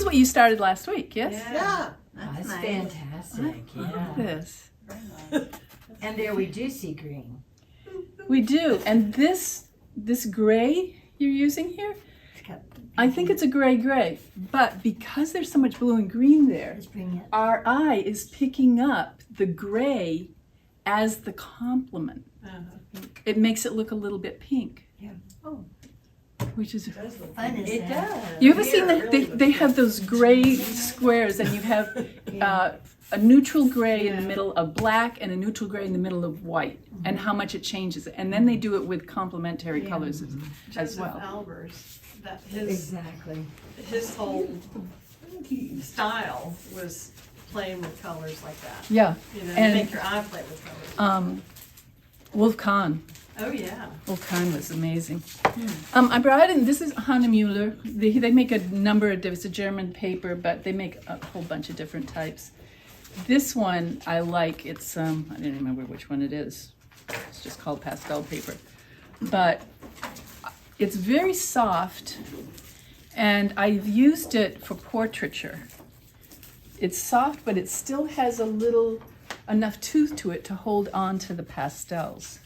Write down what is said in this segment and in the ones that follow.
is what you started last week, yes? Yeah. That's nice. fantastic. I love Yeah. this. And there we do see green. We do. And this gray you're using here, I think it's a gray, but because there's so much blue and green there, Let's bring it. our eye is picking up the gray as the complement. It makes it look a little bit pink. Yeah. Oh. Which is Fun is It that? does. You ever seen that they have those gray squares, and you have a neutral gray in the middle of black and a neutral gray in the middle of white, and how much it changes it. And then they do it with complementary colors as Joseph well. Albers, that his Exactly. whole style was playing with colors like that. Yeah. You know, And- make your eye play with colors. Wolf Kahn. Oh yeah. Wolf Kahn was amazing. I brought in, this is Hahnemuller. They make a number of, it's a German paper, but they make a whole bunch of different types. This one I like, it's, I didn't remember which one it is. It's just called pastel paper. But it's very soft, and I've used it for portraiture. It's soft, but it still has enough tooth to it to hold on to the pastels.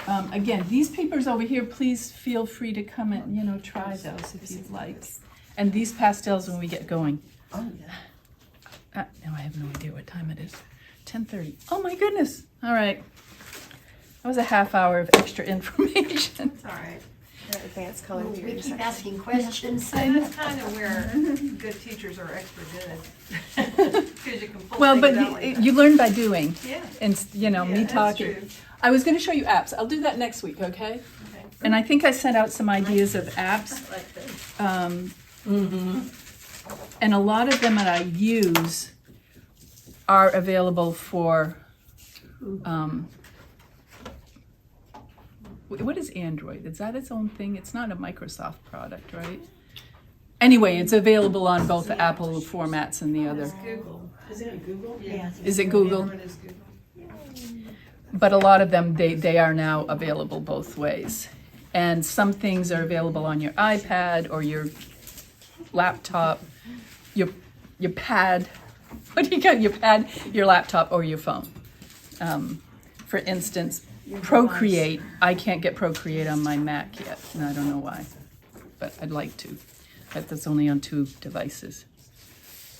Again, these papers over here, please feel free to come and, try those if you'd like. And these pastels when we get going. Oh, yeah. Now I have no idea what time it is. 10:30. Oh my goodness. All right. That was a half hour of extra information. It's all right. Advanced color We theory. keep asking questions. And that's kind of where good teachers are extra good. Because you can pull Well, things but out like that. you learn by doing. Yeah. And, Yeah, me that's talking. true. I was going to show you apps. I'll do that next week, okay? Okay. And I think I sent out some ideas of apps. Like this. And a lot of them that I use are available for, what is Android? Is that its own thing? It's not a Microsoft product, right? Anyway, it's available on both the Apple formats and the other. Google. Isn't it Google? Yeah. Is it Google? It is Google. But a lot of them, they are now available both ways. And some things are available on your iPad or your laptop, your pad. What do you got? Your pad, your laptop, or your phone. For instance, Procreate. I can't get Procreate on my Mac yet, and I don't know why, but I'd like to. But that's only on 2 devices.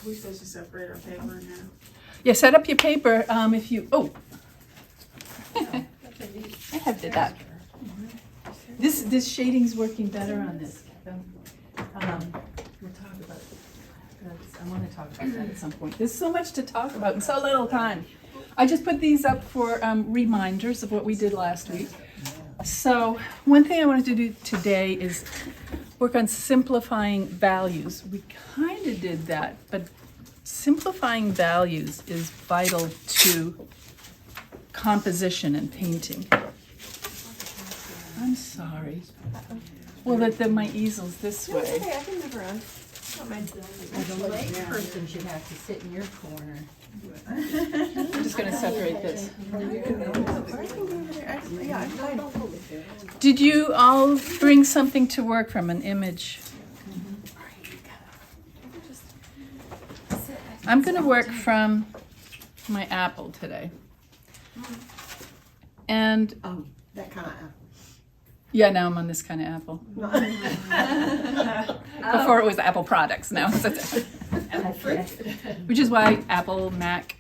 We're supposed to separate our paper now. Yeah, set up your paper if you. Oh, I have did that. This shading's working better on this. We'll talk about it. I want to talk about that at some point. There's so much to talk about in so little time. I just put these up for reminders of what we did last week. So one thing I wanted to do today is work on simplifying values. We kind of did that, but simplifying values is vital to composition and painting. I'm sorry. Well, my easel's this way. Okay, I can move around. The late person should have to sit in your corner. I'm just going to separate this. I can go over there. Yeah, I don't. Did you all bring something to work from, an image? I'm going to work from my apple today. And Oh, that kind of apple. yeah, now I'm on this kind of apple. Before it was Apple products, now it's which is why Apple, Mac,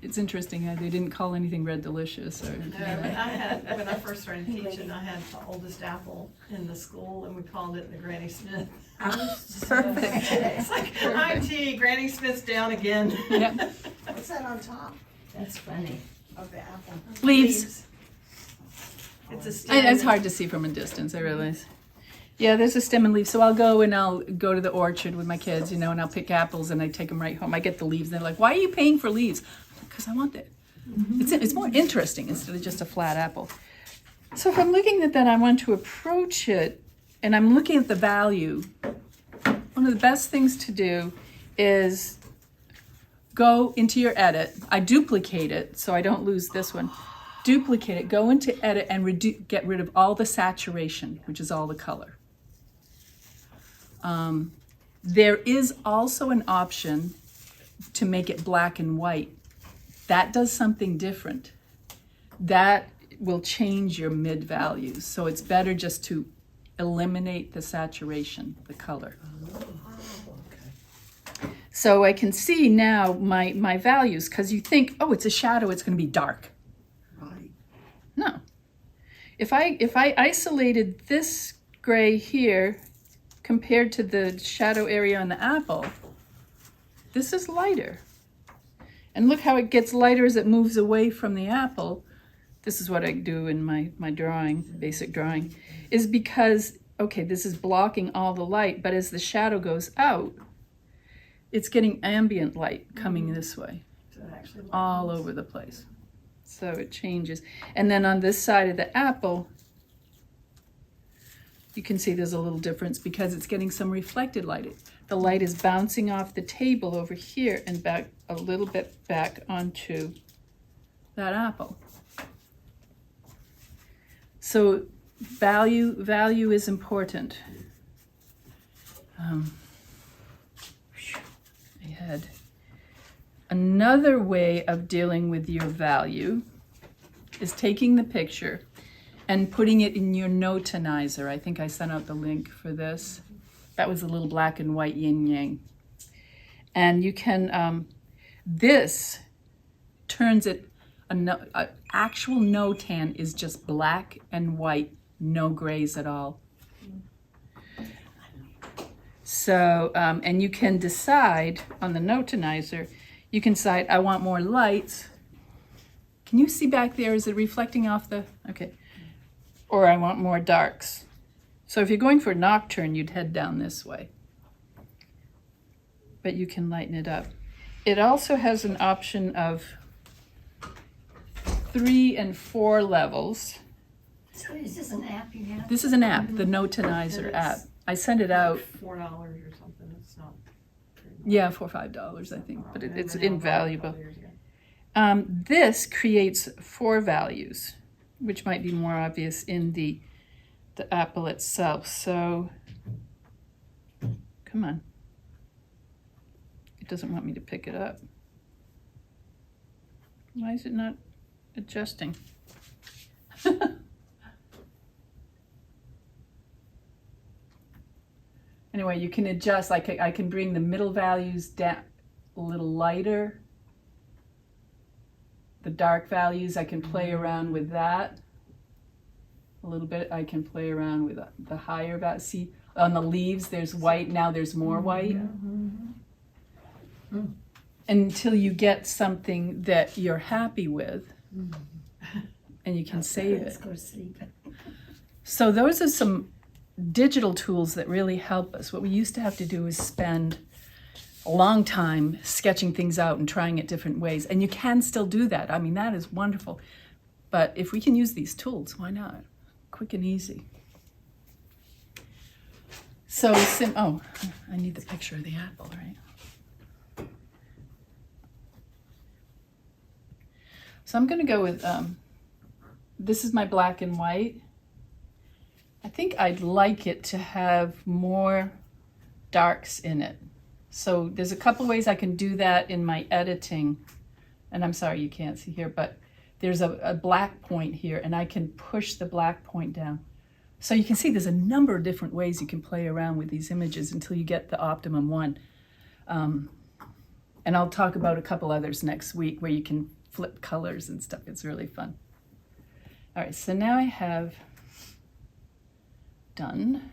it's interesting, they didn't call anything Red Delicious or. No, but when I first started teaching, I had the oldest apple in the school, and we called it the Granny Smith. Perfect. It's like, IT, Granny Smith's down again. Yep. What's that on top That's funny. of the apple? Leaves. It's a stem. It's hard to see from a distance, I realize. Yeah, there's a stem and leaf. So I'll go to the orchard with my kids, and I'll pick apples and I take them right home. I get the leaves. And they're like, why are you paying for leaves? Because I want it. It's more interesting instead of just a flat apple. So if I'm looking at that, I want to approach it, and I'm looking at the value. One of the best things to do is go into your edit. I duplicate it so I don't lose this one. Duplicate it, go into edit, and get rid of all the saturation, which is all the color. There is also an option to make it black and white. That does something different. That will change your mid values. So it's better just to eliminate the saturation, the color. So I can see now my values, because you think, oh, it's a shadow, it's going to be dark. Right. No. If I isolated this gray here compared to the shadow area on the apple, this is lighter. And look how it gets lighter as it moves away from the apple. This is what I do in my drawing, basic drawing, is because, okay, this is blocking all the light, but as the shadow goes out, it's getting ambient light coming this way, So it actually all lightens. over the place. So it changes. And then on this side of the apple, you can see there's a little difference because it's getting some reflected light. The light is bouncing off the table over here and back a little bit back onto that apple. So value is important. I had another way of dealing with your value is taking the picture and putting it in your notanizer. I think I sent out the link for this. That was a little black and white yin yang. And you can, this turns it, actual notan is just black and white, no grays at all. So, and you can decide on the notanizer, you can decide, I want more lights. Can you see back there? Is it reflecting off the, okay. Or I want more darks. So if you're going for nocturne, you'd head down this way. But you can lighten it up. It also has an option of 3 and 4 levels. So is this an app you have? This is an app, the Notanizer app. I sent it out. $4 or something, it's not. Yeah, $4 or $5, I think, but it's invaluable. Years ago. This creates 4 values, which might be more obvious in the apple itself. So, come on. It doesn't want me to pick it up. Why is it not adjusting? Anyway, you can adjust, like I can bring the middle values down a little lighter. The dark values, I can play around with that a little bit. I can play around with the higher value. See, on the leaves, there's white. Now there's more white. Until you get something that you're happy with, and you can save Let's it. go to sleep. So those are some digital tools that really help us. What we used to have to do is spend a long time sketching things out and trying it different ways. And you can still do that. I mean, that is wonderful. But if we can use these tools, why not? Quick and easy. So, oh, I need the picture of the apple, right? So I'm going to go with, this is my black and white. I think I'd like it to have more darks in it. So there's a couple ways I can do that in my editing. And I'm sorry you can't see here, but there's a black point here and I can push the black point down. So you can see there's a number of different ways you can play around with these images until you get the optimum one. And I'll talk about a couple others next week where you can flip colors and stuff. It's really fun. All right, so now I have done.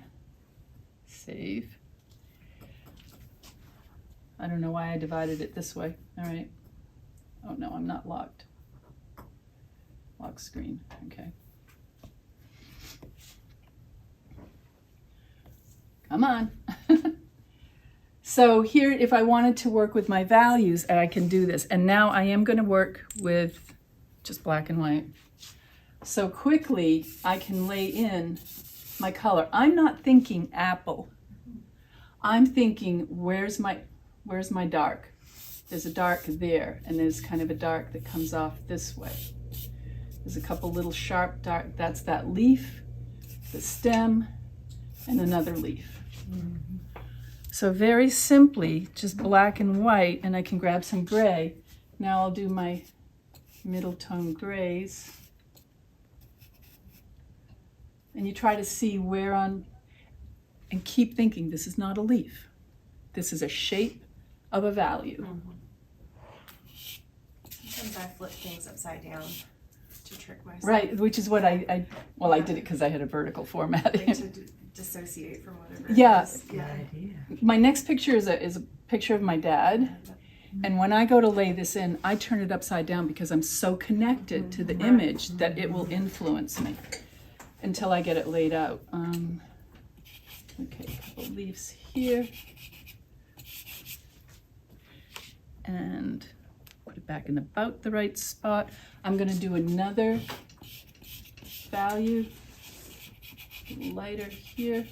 Save. I don't know why I divided it this way. All right. Oh no, I'm not locked. Lock screen. Okay. Come on. So here, if I wanted to work with my values, I can do this. And now I am going to work with just black and white. So quickly, I can lay in my color. I'm not thinking apple. I'm thinking, where's my dark? There's a dark there, and there's kind of a dark that comes off this way. There's a couple little sharp dark, that's that leaf, the stem, and another leaf. So very simply, just black and white, and I can grab some gray. Now I'll do my middle tone grays. And you try to see where on, and keep thinking this is not a leaf. This is a shape of a value. Sometimes I flip things upside down to trick myself. Right, which is what I did it because I had a vertical formatting. Like to dissociate from whatever. Yeah. It is. Good idea. My next picture is a picture of my dad. And when I go to lay this in, I turn it upside down because I'm so connected to the image that it will influence me until I get it laid out. Okay, a couple leaves here. And put it back in about the right spot. I'm going to do another value, lighter here.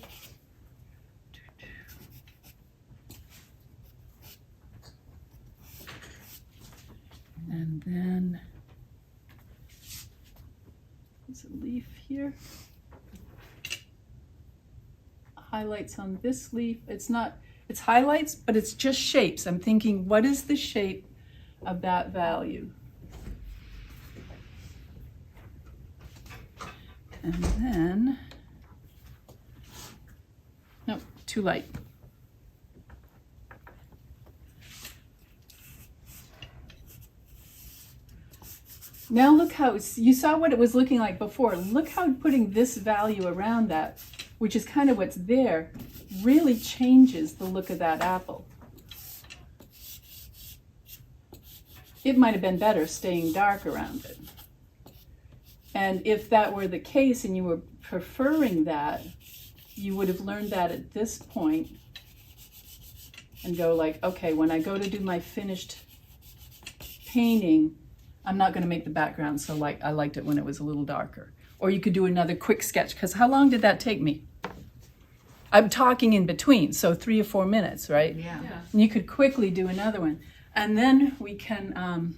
And then there's a leaf here. Highlights on this leaf. It's highlights, but it's just shapes. I'm thinking, what is the shape of that value? And then, nope, too light. Now look how, you saw what it was looking like before. Look how putting this value around that, which is kind of what's there, really changes the look of that apple. It might have been better staying dark around it. And if that were the case and you were preferring that, you would have learned that at this point and go like, okay, when I go to do my finished painting, I'm not going to make the background so light. I liked it when it was a little darker. Or you could do another quick sketch, because how long did that take me? I'm talking in between, so 3 or 4 minutes, right? Yeah. And you could quickly do another one. And then we can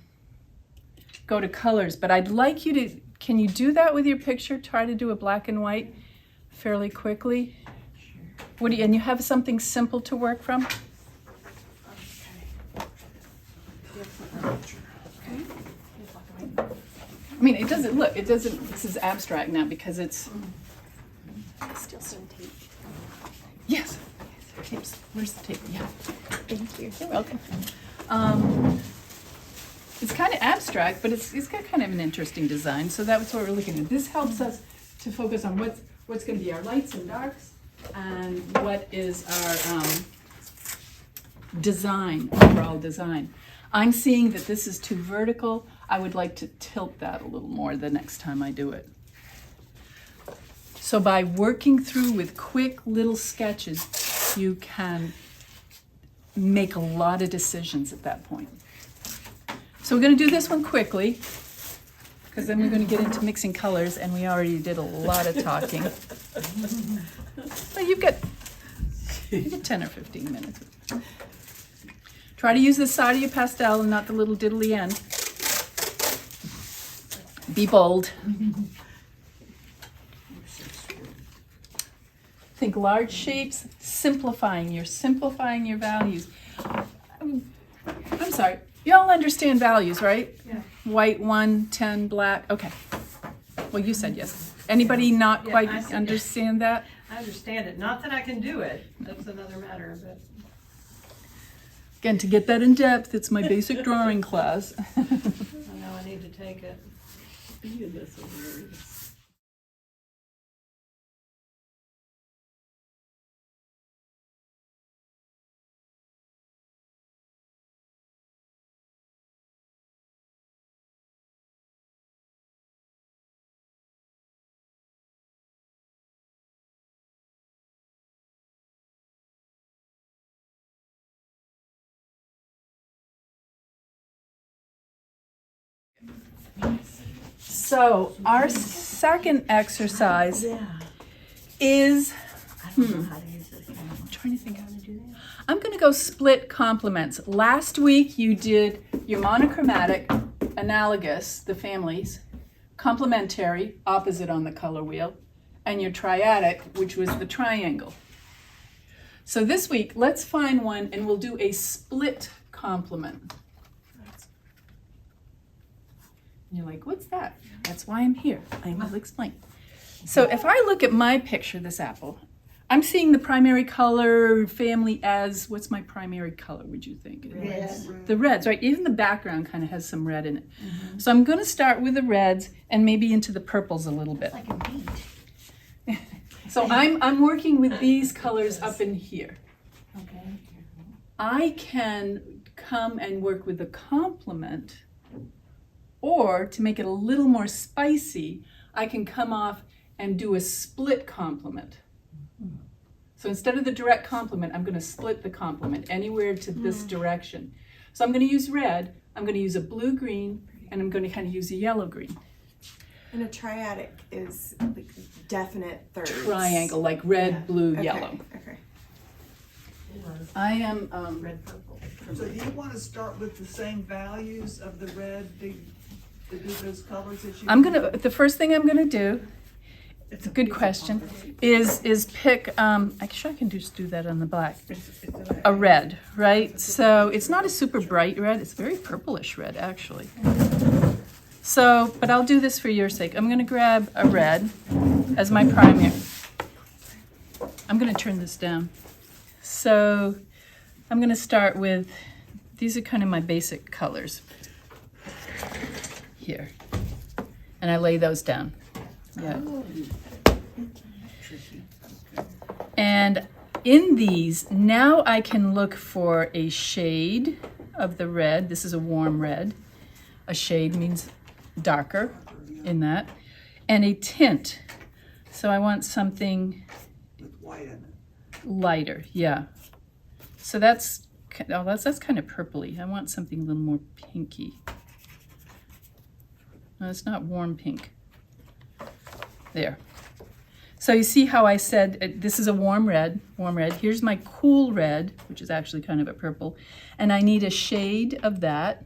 go to colors. But I'd like you to, can you do that with your picture? Try to do a black and white fairly quickly. What do you, and you have something simple to work from? I mean, it doesn't, look, it doesn't, this is abstract now because it's, Still some tape. yes, tapes, where's the tape? Yeah, Thank you. you're welcome. It's kind of abstract, but it's got kind of an interesting design, so that's what we're looking at. This helps us to focus on what's going to be our lights and darks and what is our design, overall design. I'm seeing that this is too vertical. I would like to tilt that a little more the next time I do it. So by working through with quick little sketches, you can make a lot of decisions at that point. So we're going to do this one quickly, because then we're going to get into mixing colors, and we already did a lot of talking. Well, you've got 10 or 15 minutes. Try to use the side of your pastel and not the little diddly end. Be bold. Think large shapes, simplifying. You're simplifying your values. I'm sorry, you all understand values, right? Yeah. White 1, 10, black, okay. Well, you said yes. Anybody not Yeah, quite I said yes. understand that? I understand it. Not that I can do it. That's another matter, but. Again, to get that in depth, it's my basic drawing class. I know I need to take it. So our second exercise is, I don't know how to use this camera. I'm trying to think how to do that. I'm going to go split complements. Last week you did your monochromatic, analogous, the families, complementary, opposite on the color wheel, and your triadic, which was the triangle. So this week, let's find one and we'll do a split complement. And you're like, what's that? That's why I'm here. I will explain. So if I look at my picture, this apple, I'm seeing the primary color family as, what's my primary color, would you think? Red. The reds, right? Even the background kind of has some red in it. So I'm going to start with the reds and maybe into the purples a little bit. Like a beet. So I'm working with these colors up in here. Okay. I can come and work with the complement, or to make it a little more spicy, I can come off and do a split complement. So instead of the direct complement, I'm going to split the complement anywhere to this direction. So I'm going to use red, I'm going to use a blue-green, and I'm going to kind of use a yellow-green. And a triadic is like definite thirds. Triangle, like red, Yeah. blue, Okay. yellow. Okay. I am, Red, purple. So do you want to start with the same values of the red, to do those colors that you? the first thing I'm going to do, it's a good question, is pick, actually I can just do that on the black, a red, right? So it's not a super bright red, it's very purplish red actually. So, but I'll do this for your sake. I'm going to grab a red as my primary. I'm going to turn this down. So I'm going to start with, these are kind of my basic colors here. And I lay those down. Yeah. And in these, now I can look for a shade of the red. This is a warm red. A shade means darker in that. And a tint. So I want something With white in it. lighter, yeah. So that's kind of purpley. I want something a little more pinky. No, it's not warm pink. There. So you see how I said this is a warm red, Here's my cool red, which is actually kind of a purple. And I need a shade of that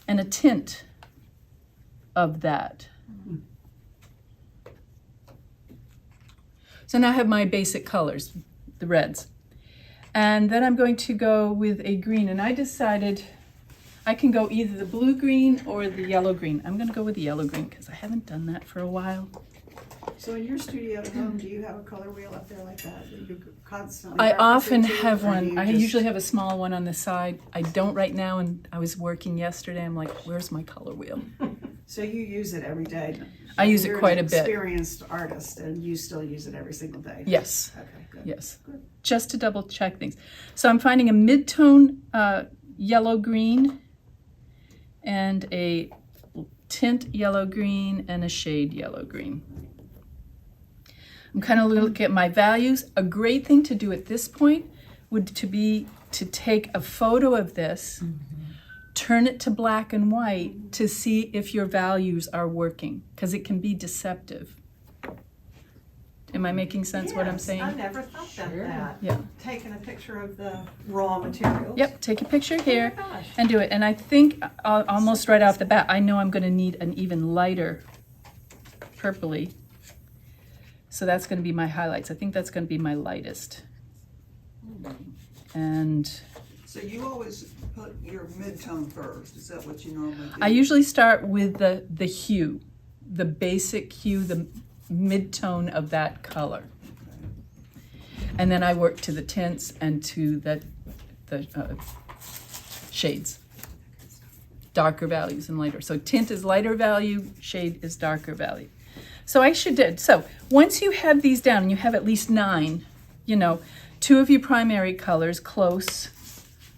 and a tint of that. So now I have my basic colors, the reds. And then I'm going to go with a green. And I decided I can go either the blue-green or the yellow-green. I'm going to go with the yellow-green because I haven't done that for a while. So in your studio at home, do you have a color wheel up there like that you constantly? I reference often it to, have or do one. you I just- usually have a small one on the side. I don't right now, and I was working yesterday. I'm like, where's my color wheel? So you use it every day? I use it You're quite an a bit. Experienced artist, and you still use it every single day? Yes. Okay, good. Yes, just to double check things. So I'm finding a mid-tone yellow-green and a tint yellow-green and a shade yellow-green. I'm kind of looking at my values. A great thing to do at this point would be to take a photo of this, turn it to black and white to see if your values are working, because it can be deceptive. Am I making sense what I'm Yes, saying? I never thought about that. Yeah. Taking a picture of the raw materials. Yep, take a picture Oh here my gosh. and do it. And I think almost right off the bat, I know I'm going to need an even lighter purpley. So that's going to be my highlights. I think that's going to be my lightest. And So you always put your mid-tone first, is that what you normally do? I usually start with the hue, the basic hue, the mid-tone of that color. And then I work to the tints and to the shades. Darker values and lighter. So tint is lighter value, shade is darker value. So so once you have these down and you have at least 9, 2 of your primary colors close.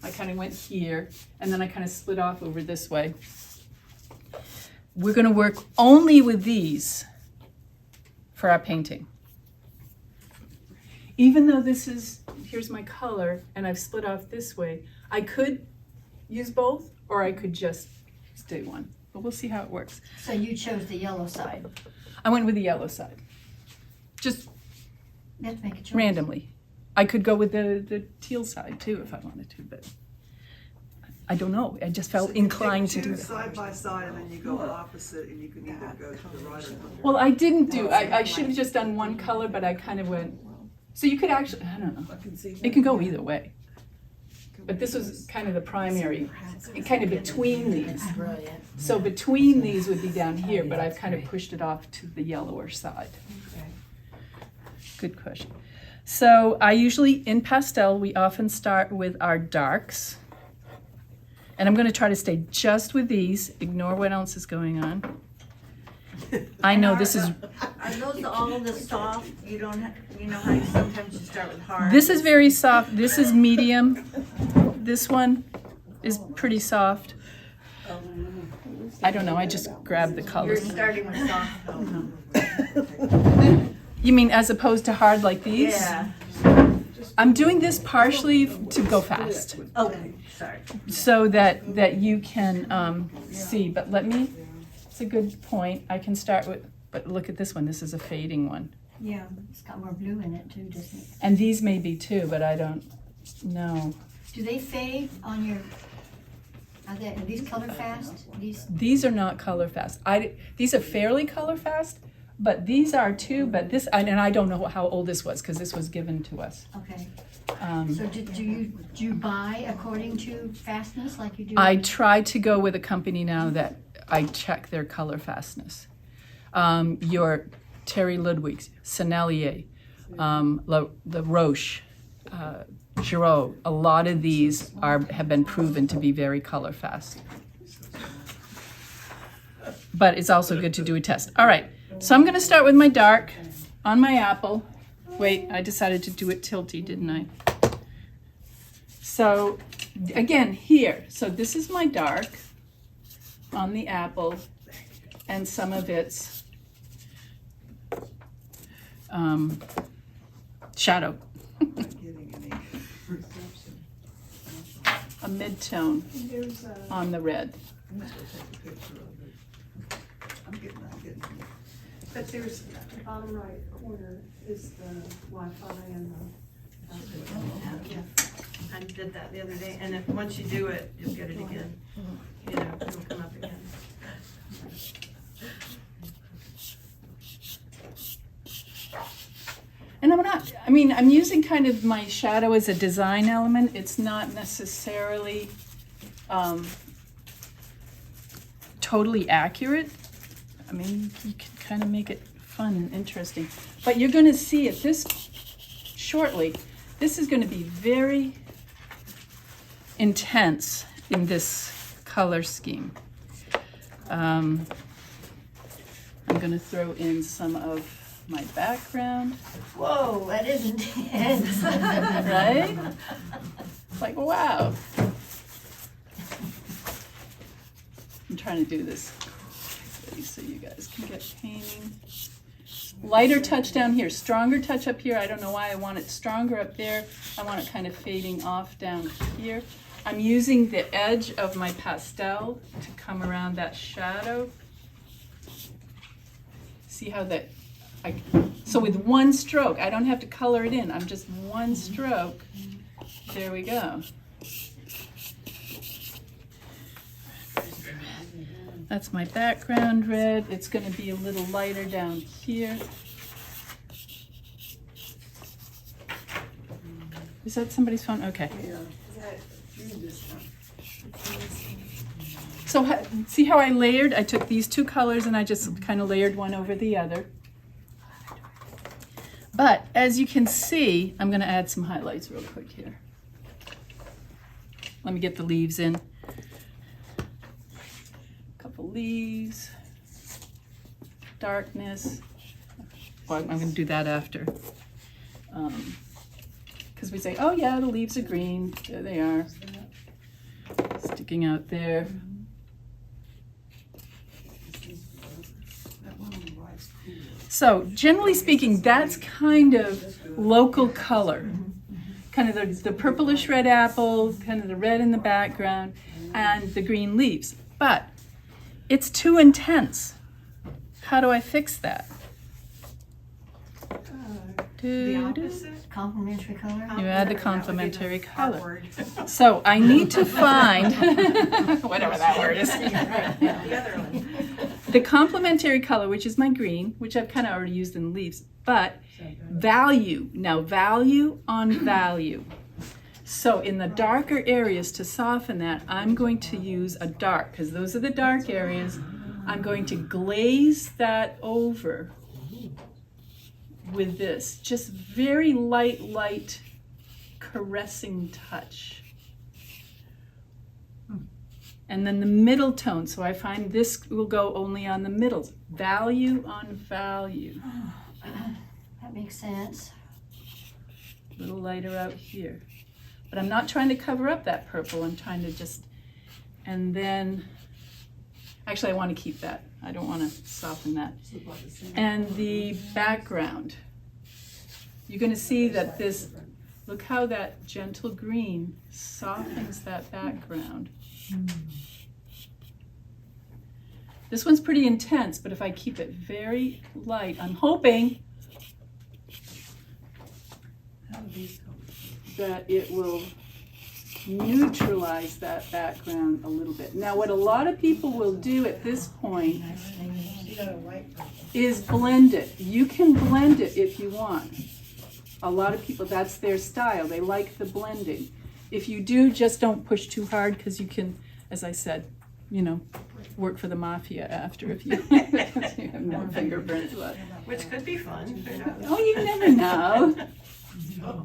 I kind of went here and then I kind of split off over this way. We're going to work only with these for our painting. Even though here's my color and I've split off this way, I could use both or I could just do one, but we'll see how it works. So you chose the yellow side. I went with the yellow side, just You have to make a choice. randomly. I could go with the teal side too if I wanted to, but I don't know. I just felt So you inclined to take do two that. side by side and then you go opposite and you can either go to the right or the left. Well, I didn't do, I should have just done one color, but I kind of went So you could actually, I don't know, I can see that. it can go either way. But this was kind of the primary, kind of between these. Brilliant. So between these would be down here, but I've kind of pushed it off to the yellower side. Good question. So I usually, in pastel, we often start with our darks. And I'm gonna try to stay just with these, ignore what else is going on. I know this is, Are those all the soft, you don't, you know how you sometimes you start with hard? this is very soft, this is medium. This one is pretty soft. I don't know, I just grabbed the You're colors. starting with soft. You mean as opposed to hard like these? Yeah, I'm doing this partially to go fast, okay, sorry. so that you can see, but let me, it's a good point. I can start with, but look at this one, this is a fading one. Yeah, it's got more blue in it too, doesn't it? And these may be too, but I don't know. Do they fade on your, are these color fast? These are not color fast. These are fairly color fast, but these are too, but this, and I don't know how old this was, because this was given to us. Okay. So do you buy according to fastness like you do? I try to go with a company now that I check their color fastness. Your Terry Ludwig's, Sennelier, the Roche, Giraud, a lot of these have been proven to be very color fast. But it's also good to do a test. All right, so I'm gonna start with my dark on my apple. Wait, I decided to do it tilty, didn't I? So again, here, so this is my dark on the apple, and some of it's shadow. Getting any reception. A mid-tone There's on the red. I'm just gonna take a picture of it. I'm getting it. but there's, the bottom right corner is the Wi-Fi and Yeah, I did that the other day, and if, once you do it, you'll get it again. You know, it'll come up again. And I'm using kind of my shadow as a design element. It's not necessarily totally accurate. I mean, you can kind of make it fun and interesting. But you're gonna see it shortly. This is gonna be very intense in this color scheme. I'm gonna throw in some of my background. Whoa, that is intense. Right? It's like, wow. I'm trying to do this quickly so you guys can get painting. Lighter touch down here, stronger touch up here. I don't know why I want it stronger up there. I want it kind of fading off down here. I'm using the edge of my pastel to come around that shadow. See how that, so with one stroke, I don't have to color it in. I'm just one stroke. There we go. That's my background red. It's going to be a little lighter down here. Is that somebody's phone? Okay. So see how I layered? I took these two colors and I just kind of layered one over the other. But as you can see, I'm going to add some highlights real quick here. Let me get the leaves in. Couple leaves, darkness. Well, I'm going to do that after. Because we say, oh yeah, the leaves are green. There they are, sticking out there. So generally speaking, that's kind of local color. Kind of the purplish red apple, kind of the red in the background, and the green leaves. But it's too intense. How do I fix that? The opposite? Complementary color? You add the That would be the complementary hard color. word. So I need to find, whatever that word is. The other one. the complementary color, which is my green, which I've kind of already used in the leaves, but value, now value on value. So in the darker areas to soften that, I'm going to use a dark, because those are the dark areas. I'm going to glaze that over with this, just very light caressing touch. And then the middle tone, so I find this will go only on the middles. Value on value. That makes sense. A little lighter out here. But I'm not trying to cover up that purple, I'm trying to just, and then, actually I want to keep that. I don't want to soften that. And the background. You're going to see that this, look how that gentle green softens that background. This one's pretty intense, but if I keep it very light, I'm hoping that it will neutralize that background a little bit. Now, what a lot of people will do at this point is blend it. You can blend it if you want. A lot of people, that's their style. They like the blending. If you do, just don't push too hard, because you can, as I said, you know, work for the mafia after if you, if you have no fingerprints left. Which could be fun. Oh, you never know.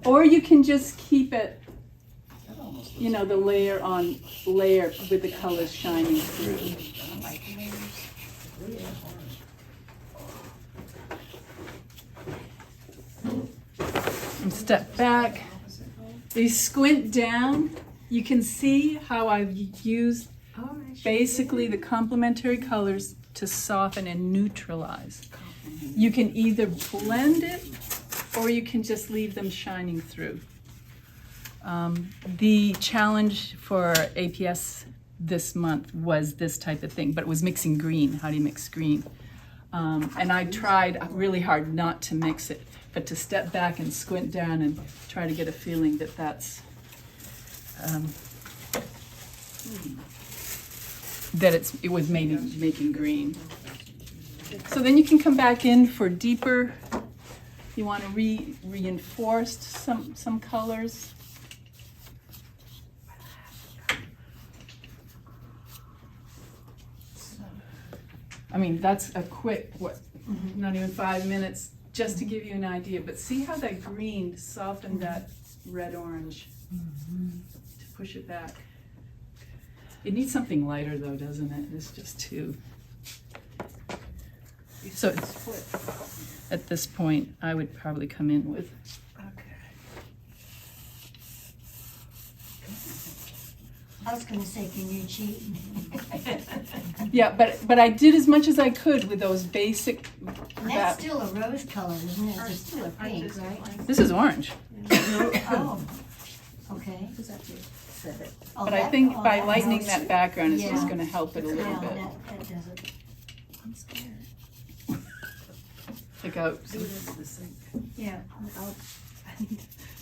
Or you can just keep it, you know, the layer on layer with the colors shining through. And step back. You squint down, you can see how I've used basically the complementary colors to soften and neutralize. You can either blend it or you can just leave them shining through. The challenge for APS this month was this type of thing, but it was mixing green. How do you mix green? And I tried really hard not to mix it, but to step back and squint down and try to get a feeling that that's, that it was making green. So then you can come back in for deeper. You want to reinforce some colors. I mean, that's a quick, not even 5 minutes, just to give you an idea. But see how that green softened that red-orange to push it back. It needs something lighter though, doesn't it? It's just too. So at this point, I would probably come in with. I was gonna say, can you cheat? Yeah, but I did as much as I could with those basic. And that's still a rose color, isn't it? It's still a pink, just right? This is orange. Oh, okay. Oh, But I that- think oh, by that lightening helps. that background, it's just Yeah. going to help it a little Yeah, bit. that does it. I'm scared. Take out. Yeah.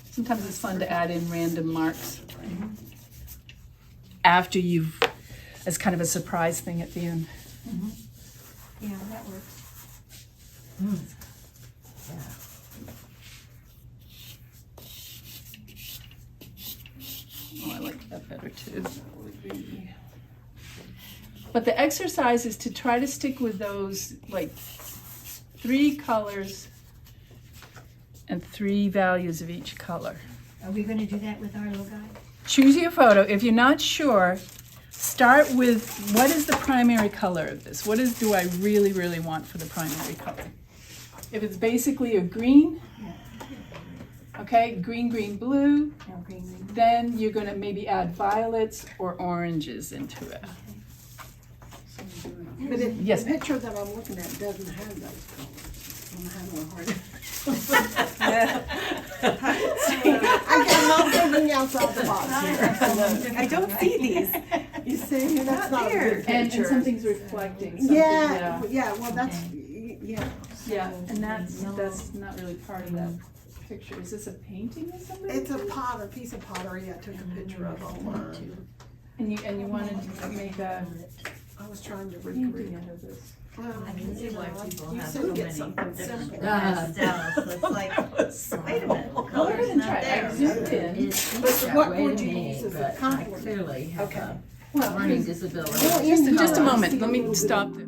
Sometimes it's fun to add in random marks after you've, as kind of a surprise thing at the end. Yeah, that works. Oh, I like that better too. But the exercise is to try to stick with those like 3 colors and 3 values of each color. Are we gonna do that with our little guy? Choose your photo. If you're not sure, start with what is the primary color of this? What do I really, really want for the primary color? If it's basically a green, okay, green, green, blue, No, green, green. then you're gonna maybe add violets or oranges into it. But the Yes, ma'am. picture that I'm looking at doesn't have those colors. I'm having a hard. I'm not thinking outside the box here. I don't see these. You see, that's not a good And picture. something's reflecting something, Yeah, yeah, well, that's, yeah. Yeah, and that's not really part of that picture. Is this a painting of somebody? It's a piece of pottery I took a picture of online. And you wanted to make a I was trying to painting recreate. out of this. I can see why people You have said so get many something different simple. styles. It's like, wait a minute, the color's than not try. I there. zoomed in. It seems But that what way would to you me, use as a but I compliment? clearly have Okay. a learning disability. Just a moment, let me stop this.